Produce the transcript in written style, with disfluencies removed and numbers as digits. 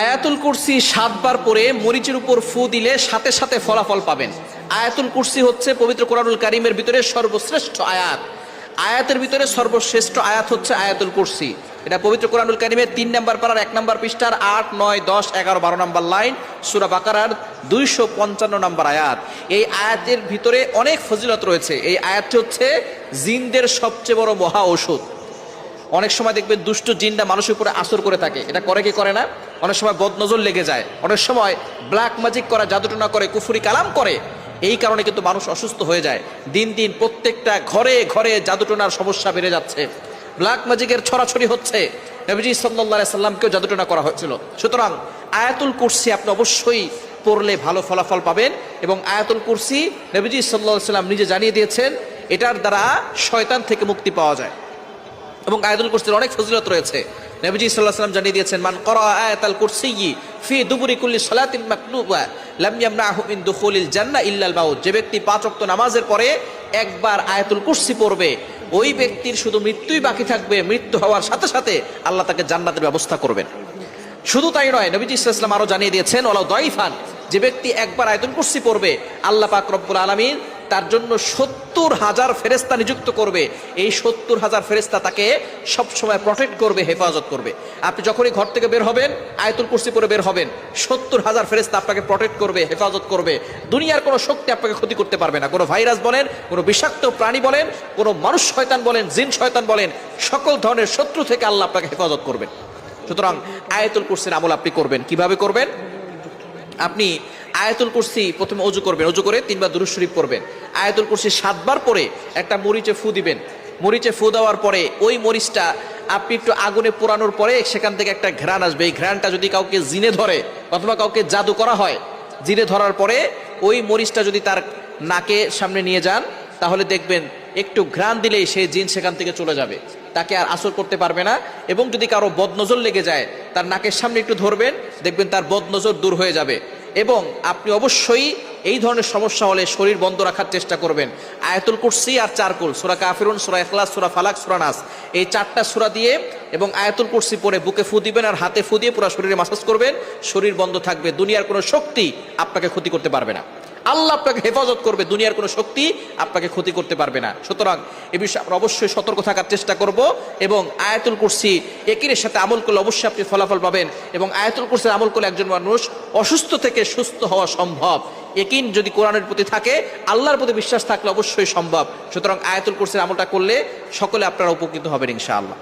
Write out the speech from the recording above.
আয়াতুল কুরসি 7 বার পরে মরিচের উপর ফু দিলে সাথে সাথে ফলাফল পাবেন। আয়াতুল কুরসি হচ্ছে পবিত্র কোরআনুল কারীমের ভিতরে সর্বশ্রেষ্ঠ আয়াত। আয়াতের ভিতরে সর্বশ্রেষ্ঠ আয়াত হচ্ছে আয়াতুল কুরসি। এটা পবিত্র কোরআনুল কারীমের 3 নম্বর পারার 1 নম্বর পৃষ্ঠার 8, 9, 10, 11, 12 নম্বর লাইন, সূরা বাকারার 255 নম্বর আয়াত। এই আয়াতের ভিতরে অনেক ফজিলত রয়েছে। এই আয়াতটি হচ্ছে জিনদের সবচেয়ে বড় মহা ঔষধ। অনেক সময় দেখবেন দুষ্ট জিনটা মানুষের উপরে আসর করে থাকে, এটা করে কি করে না? অনেক সময় বদনজর লেগে যায়, অনেক সময় ব্ল্যাক ম্যাজিক করা, জাদুটনা করে, কুফরি কালাম করে। এই কারণে কিন্তু মানুষ অসুস্থ হয়ে যায়। দিন দিন প্রত্যেকটা ঘরে ঘরে জাদুটনার সমস্যা বেড়ে যাচ্ছে, ব্ল্যাক ম্যাজিকের ছড়াছড়ি হচ্ছে। নবীজি সাল্লাল্লাহু আলাইহি সাল্লামকেও জাদুটনা করা হয়েছিল। সুতরাং আয়াতুল কুরসি আপনি অবশ্যই পড়লে ভালো ফলাফল পাবেন। এবং আয়াতুল কুরসি নবীজি সাল্লাল্লাহু আলাইহি সাল্লাম নিজে জানিয়ে দিয়েছেন, এটার দ্বারা শয়তান থেকে মুক্তি পাওয়া যায়। এবং আয়াতুল কুরসির অনেক ফজিলত রয়েছে। নবীজি সাল্লাল্লাহু আলাইহি ওয়াসাল্লাম জানিয়ে দিয়েছেন, মান ক্বারা আয়াতাল কুরসিয়্যি ফি দুবুরি কুল্লি সালাতিন মাকতুবা লাম ইয়ামনাহু মিন দুখুলিল জান্নাহ ইল্লাল মাউত। যে ব্যক্তি 5 ওয়াক্ত নামাজের পরে একবার আয়াতুল কুরসি পড়বে, ওই ব্যক্তির শুধু মৃত্যুই বাকি থাকবে। মৃত্যু হওয়ার সাথে সাথে আল্লাহ তাকে জান্নাতের ব্যবস্থা করবেন। শুধু তাই নয়, নবীজি সাল্লাল্লাহু আলাইহি ওয়াসাল্লাম আরো জানিয়ে দিয়েছেন, ওয়ালাউ দাইফান, যে ব্যক্তি একবার আয়াতুল কুরসি পড়বে, আল্লাহ পাক রব্বুল আলামিন তার জন্য 70,000 ফেরেশতা নিযুক্ত করবে। এই 70,000 ফেরেশতা তাকে সব সময় প্রটেক্ট করবে, হেফাজত করবে। আপনি যখনই ঘর থেকে বের হবেন, আয়াতুল কুরসি পড়ে বের হবেন, 70,000 ফেরেশতা আপনাকে প্রটেক্ট করবে, হেফাজত করবে। দুনিয়ার কোনো শক্তি আপনাকে ক্ষতি করতে পারবে না। কোনো ভাইরাস বলেন, কোনো বিষাক্ত প্রাণী বলেন, কোনো মানুষ শয়তান বলেন, জিন শয়তান বলেন, সকল ধরনের শত্রু থেকে আল্লাহ আপনাকে হেফাজত করবেন। সুতরাং আয়াতুল কুরসির আমল আপনি করবেন। কিভাবে করবেন? আপনি আয়াতুল কুরসি প্রথমে ওযু করবেন, ওযু করে 3 বার দুরূদ শরীফ পড়বেন। আয়াতুল কুরসি 7 বার পরে একটা মরিচে ফু দিবেন। মরিচে ফু দেওয়ার পরে ওই মরিচটা আপনি একটু আগুনে পোড়ানোর পরে সেখান থেকে একটা ঘ্রাণ আসবে। এই ঘ্রাণটা যদি কাউকে জিনে ধরে অথবা কাউকে জাদু করা হয়, জিনে ধরার পরে ওই মরিচটা যদি তার নাকের সামনে নিয়ে যান, তাহলে দেখবেন একটু ঘ্রাণ দিলেই সেই জিন সেখান থেকে চলে যাবে, তাকে আর আসর করতে পারবে না। এবং যদি কারো বদনজর লেগে যায়, তার নাকের সামনে একটু ধরবেন, দেখবেন তার বদনজর দূর হয়ে যাবে। এবং আপনি অবশ্যই এই ধরনের সমস্যা হলে শরীর বন্ধ রাখার চেষ্টা করবেন। আয়াতুল কুরসি আর 4 কুল, সূরা কাফিরুন, সূরা ইখলাস, সূরা ফালাক, সূরা নাস, এই 4টা সূরা দিয়ে এবং আয়াতুল কুরসি পড়ে বুকে ফু দিবেন আর হাতে ফু দিয়ে পুরো শরীরে মাসাজ করবেন। শরীর বন্ধ থাকবে, দুনিয়ার কোনো শক্তি আপনাকে ক্ষতি করতে পারবে না। আল্লাহ আপনাকে হেফাজত করবে, দুনিয়ার কোনো শক্তি আপনাকে ক্ষতি করতে পারবে না। সুতরাং এ বিষয়ে আমরা অবশ্যই সতর্ক থাকার চেষ্টা করব। এবং আয়াতুল কুরসি একিনের সাথে আমল করলে অবশ্যই আপনি ফলাফল পাবেন। এবং আয়াতুল কুরসির আমল করলে একজন মানুষ অসুস্থ থেকে সুস্থ হওয়া সম্ভব। একিন যদি কোরআনের প্রতি থাকে, আল্লাহর প্রতি বিশ্বাস থাকলে অবশ্যই সম্ভব। সুতরাং আয়াতুল কুরসির আমলটা করলে সকলে আপনারা উপকৃত হবেন ইনশাআল্লাহ।